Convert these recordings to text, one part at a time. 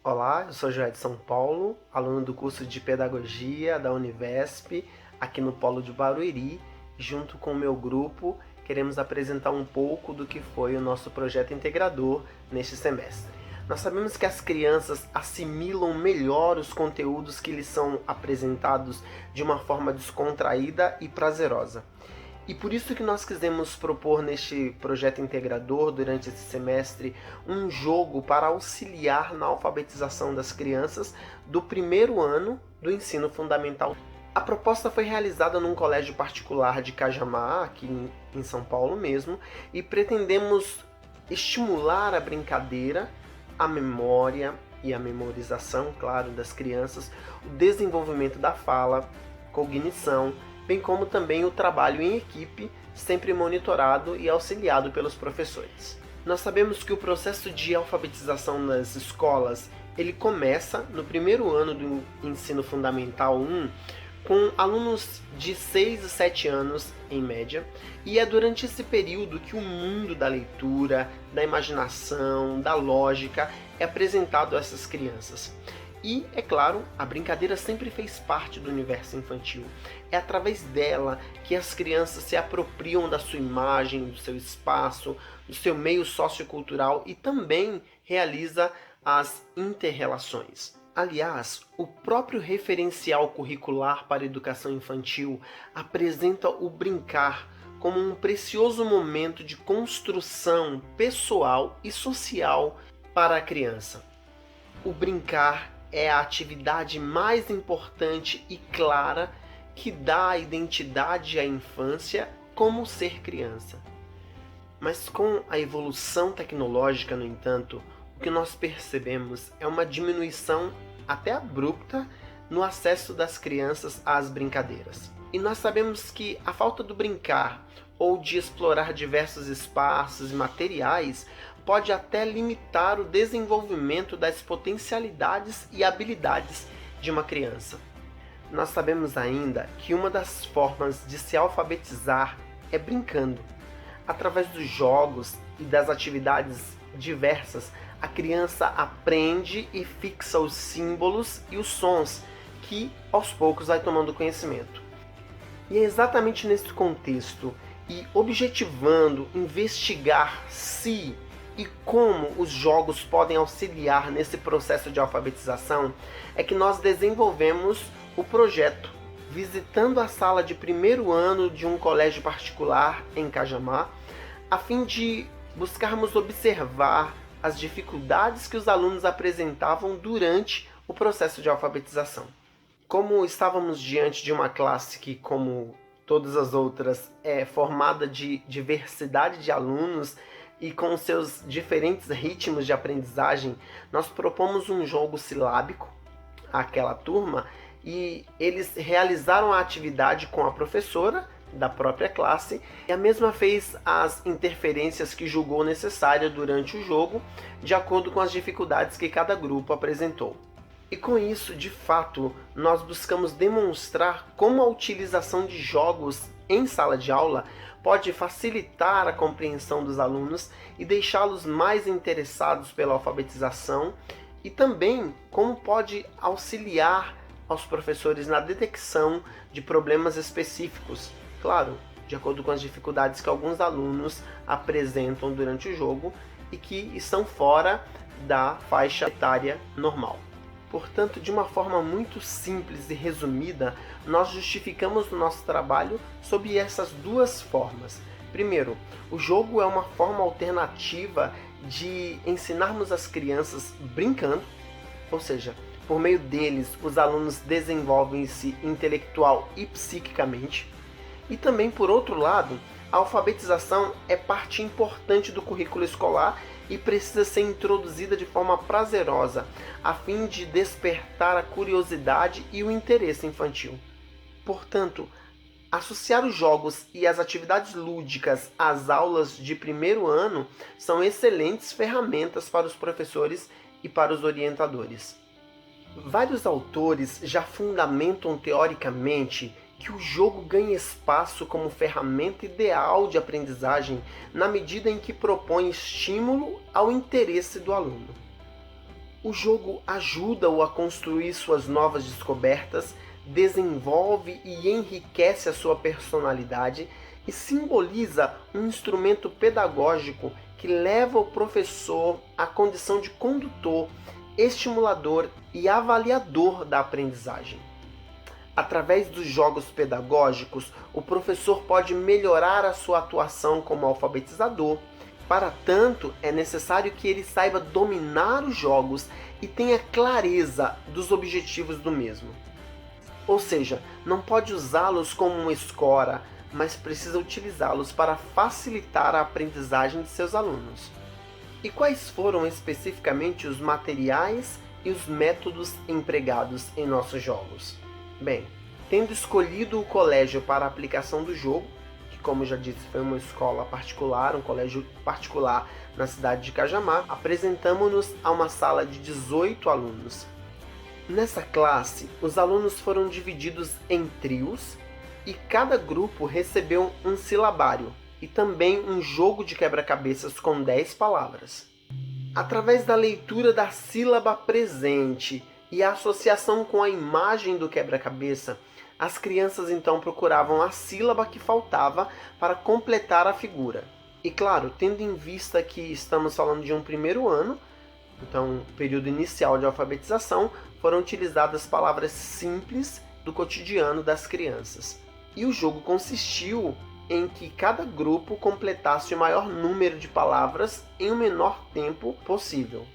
Olá, eu sou Joé de São Paulo, aluno do curso de Pedagogia da Univesp, aqui no Polo de Barueri. Junto com o meu grupo, queremos apresentar um pouco do que foi o nosso projeto integrador neste semestre. Nós sabemos que as crianças assimilam melhor os conteúdos que lhes são apresentados de uma forma descontraída e prazerosa. E por isso que nós quisemos propor neste projeto integrador, durante esse semestre, um jogo para auxiliar na alfabetização das crianças do primeiro ano do ensino fundamental. A proposta foi realizada num colégio particular de Cajamar, aqui em São Paulo mesmo, e pretendemos estimular a brincadeira, a memória e a memorização, claro, das crianças, o desenvolvimento da fala, cognição, bem como também o trabalho em equipe, sempre monitorado e auxiliado pelos professores. Nós sabemos que o processo de alfabetização nas escolas, ele começa no primeiro ano do ensino fundamental 1, com alunos de 6 a 7 anos em média, e é durante esse período que o mundo da leitura, da imaginação, da lógica é apresentado a essas crianças. E, é claro, a brincadeira sempre fez parte do universo infantil. É através dela que as crianças se apropriam da sua imagem, do seu espaço, do seu meio sociocultural e também realiza as interrelações. Aliás, o próprio referencial curricular para a educação infantil apresenta o brincar como um precioso momento de construção pessoal e social para a criança. O brincar é a atividade mais importante e clara que dá a identidade à infância como ser criança. Mas com a evolução tecnológica, no entanto, o que nós percebemos é uma diminuição até abrupta no acesso das crianças às brincadeiras. E nós sabemos que a falta do brincar ou de explorar diversos espaços e materiais pode até limitar o desenvolvimento das potencialidades e habilidades de uma criança. Nós sabemos ainda que uma das formas de se alfabetizar é brincando. Através dos jogos e das atividades diversas, a criança aprende e fixa os símbolos e os sons que, aos poucos, vai tomando conhecimento. E é exatamente nesse contexto e objetivando investigar se e como os jogos podem auxiliar nesse processo de alfabetização, é que nós desenvolvemos o projeto visitando a sala de primeiro ano de um colégio particular em Cajamar, a fim de buscarmos observar as dificuldades que os alunos apresentavam durante o processo de alfabetização. Como estávamos diante de uma classe que, como todas as outras, é formada de diversidade de alunos, e com seus diferentes ritmos de aprendizagem, nós propomos um jogo silábico àquela turma e eles realizaram a atividade com a professora da própria classe e a mesma fez as interferências que julgou necessária durante o jogo, de acordo com as dificuldades que cada grupo apresentou. E com isso, de fato, nós buscamos demonstrar como a utilização de jogos em sala de aula pode facilitar a compreensão dos alunos e deixá-los mais interessados pela alfabetização e também como pode auxiliar aos professores na detecção de problemas específicos, claro, de acordo com as dificuldades que alguns alunos apresentam durante o jogo e que estão fora da faixa etária normal. Portanto, de uma forma muito simples e resumida, nós justificamos o nosso trabalho sob essas duas formas. Primeiro, o jogo é uma forma alternativa de ensinarmos as crianças brincando, ou seja, por meio deles os alunos desenvolvem-se intelectual e psiquicamente. E também, por outro lado, a alfabetização é parte importante do currículo escolar e precisa ser introduzida de forma prazerosa, a fim de despertar a curiosidade e o interesse infantil. Portanto, associar os jogos e as atividades lúdicas às aulas de primeiro ano são excelentes ferramentas para os professores e para os orientadores. Vários autores já fundamentam teoricamente que o jogo ganha espaço como ferramenta ideal de aprendizagem na medida em que propõe estímulo ao interesse do aluno. O jogo ajuda-o a construir suas novas descobertas, desenvolve e enriquece a sua personalidade e simboliza um instrumento pedagógico que leva o professor à condição de condutor, estimulador e avaliador da aprendizagem. Através dos jogos pedagógicos, o professor pode melhorar a sua atuação como alfabetizador. Para tanto, é necessário que ele saiba dominar os jogos e tenha clareza dos objetivos do mesmo. Ou seja, não pode usá-los como uma escora, mas precisa utilizá-los para facilitar a aprendizagem de seus alunos. E quais foram especificamente os materiais e os métodos empregados em nossos jogos? Bem, tendo escolhido o colégio para a aplicação do jogo, que como já disse foi uma escola particular, um colégio particular na cidade de Cajamar, apresentamos-nos a uma sala de 18 alunos. Nessa classe, os alunos foram divididos em trios e cada grupo recebeu um silabário e também um jogo de quebra-cabeças com 10 palavras. Através da leitura da sílaba presente e a associação com a imagem do quebra-cabeça, as crianças então procuravam a sílaba que faltava para completar a figura. E claro, tendo em vista que estamos falando de um primeiro ano, então período inicial de alfabetização, foram utilizadas palavras simples do cotidiano das crianças. E o jogo consistiu em que cada grupo completasse o maior número de palavras em o menor tempo possível.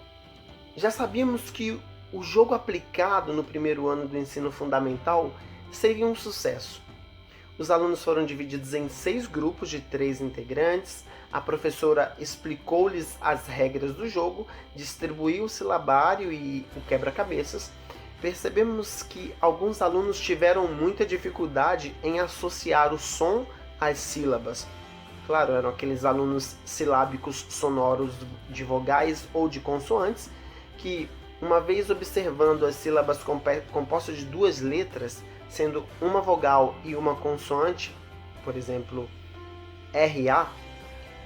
Já sabíamos que o jogo aplicado no primeiro ano do ensino fundamental seria um sucesso. Os alunos foram divididos em 6 grupos de 3 integrantes, a professora explicou-lhes as regras do jogo, distribuiu o silabário e o quebra-cabeças. Percebemos que alguns alunos tiveram muita dificuldade em associar o som às sílabas. Claro, eram aqueles alunos silábicos sonoros de vogais ou de consoantes que, uma vez observando as sílabas compostas de 2 letras, sendo uma vogal e uma consoante, por exemplo, RA,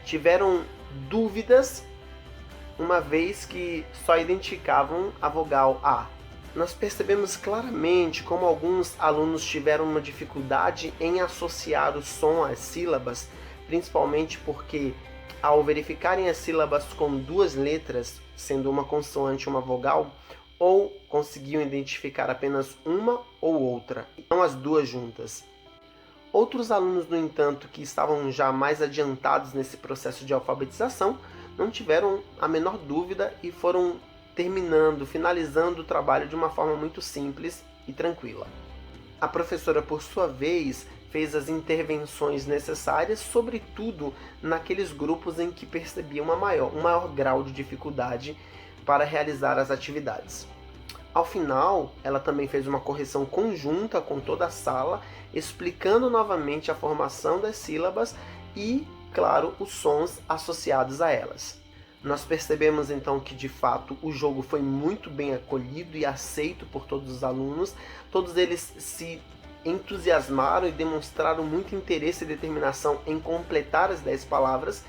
tiveram dúvidas uma vez que só identificavam a vogal A. Nós percebemos claramente como alguns alunos tiveram uma dificuldade em associar o som às sílabas, principalmente porque, ao verificarem as sílabas com 2 letras, sendo uma consoante e uma vogal, ou conseguiam identificar apenas uma ou outra, não as duas juntas. Outros alunos, no entanto, que estavam já mais adiantados nesse processo de alfabetização, não tiveram a menor dúvida e foram finalizando o trabalho de uma forma muito simples e tranquila. A professora, por sua vez, fez as intervenções necessárias, sobretudo naqueles grupos em que percebia um maior grau de dificuldade para realizar as atividades. Ao final, ela também fez uma correção conjunta com toda a sala, explicando novamente a formação das sílabas e, claro, os sons associados a elas. Nós percebemos então que, de fato, o jogo foi muito bem acolhido e aceito por todos os alunos. Todos eles se entusiasmaram e demonstraram muito interesse e determinação em completar as 10 palavras.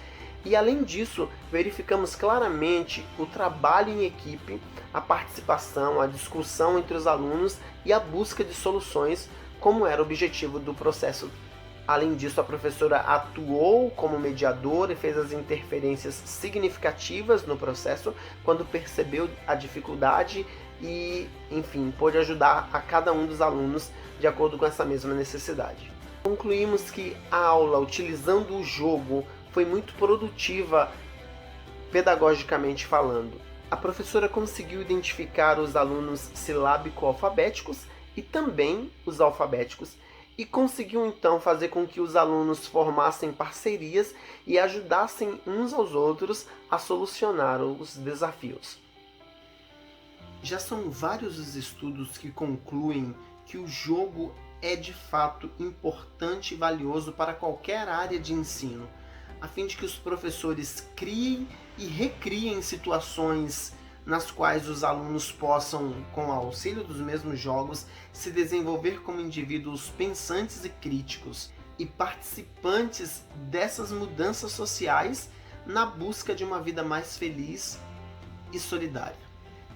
E, além disso, verificamos claramente o trabalho em equipe, a participação, a discussão entre os alunos e a busca de soluções, como era o objetivo do processo. Além disso, a professora atuou como mediadora e fez as interferências significativas no processo quando percebeu a dificuldade e, enfim, pôde ajudar a cada um dos alunos de acordo com essa mesma necessidade. Concluímos que a aula, utilizando o jogo, foi muito produtiva pedagogicamente falando. A professora conseguiu identificar os alunos silábico-alfabéticos e também os alfabéticos, e conseguiu então fazer com que os alunos formassem parcerias e ajudassem uns aos outros a solucionar os desafios. Já são vários os estudos que concluem que o jogo é de fato importante e valioso para qualquer área de ensino, a fim de que os professores criem e recriem situações nas quais os alunos possam, com o auxílio dos mesmos jogos, se desenvolver como indivíduos pensantes e críticos e participantes dessas mudanças sociais na busca de uma vida mais feliz e solidária.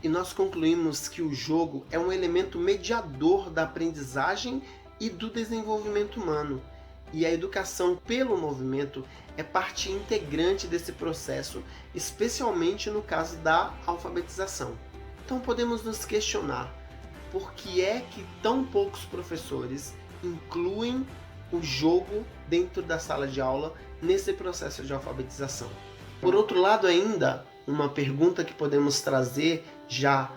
E nós concluímos que o jogo é um elemento mediador da aprendizagem e do desenvolvimento humano. E a educação pelo movimento é parte integrante desse processo, especialmente no caso da alfabetização. Então podemos nos questionar: por que é que tão poucos professores incluem o jogo dentro da sala de aula nesse processo de alfabetização? Por outro lado ainda, uma pergunta que podemos trazer já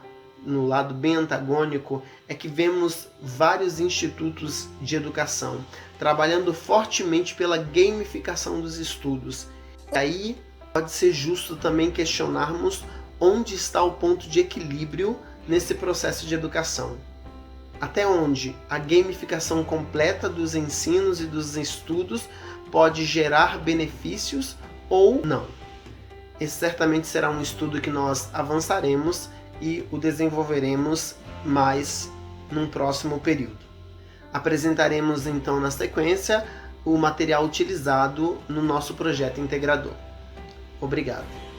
no lado bem antagônico é que vemos vários institutos de educação trabalhando fortemente pela gamificação dos estudos. E aí pode ser justo também questionarmos onde está o ponto de equilíbrio nesse processo de educação. Até onde a gamificação completa dos ensinos e dos estudos pode gerar benefícios ou não. Esse certamente será um estudo que nós avançaremos e o desenvolveremos mais num próximo período. Apresentaremos então na sequência o material utilizado no nosso projeto integrador. Obrigado.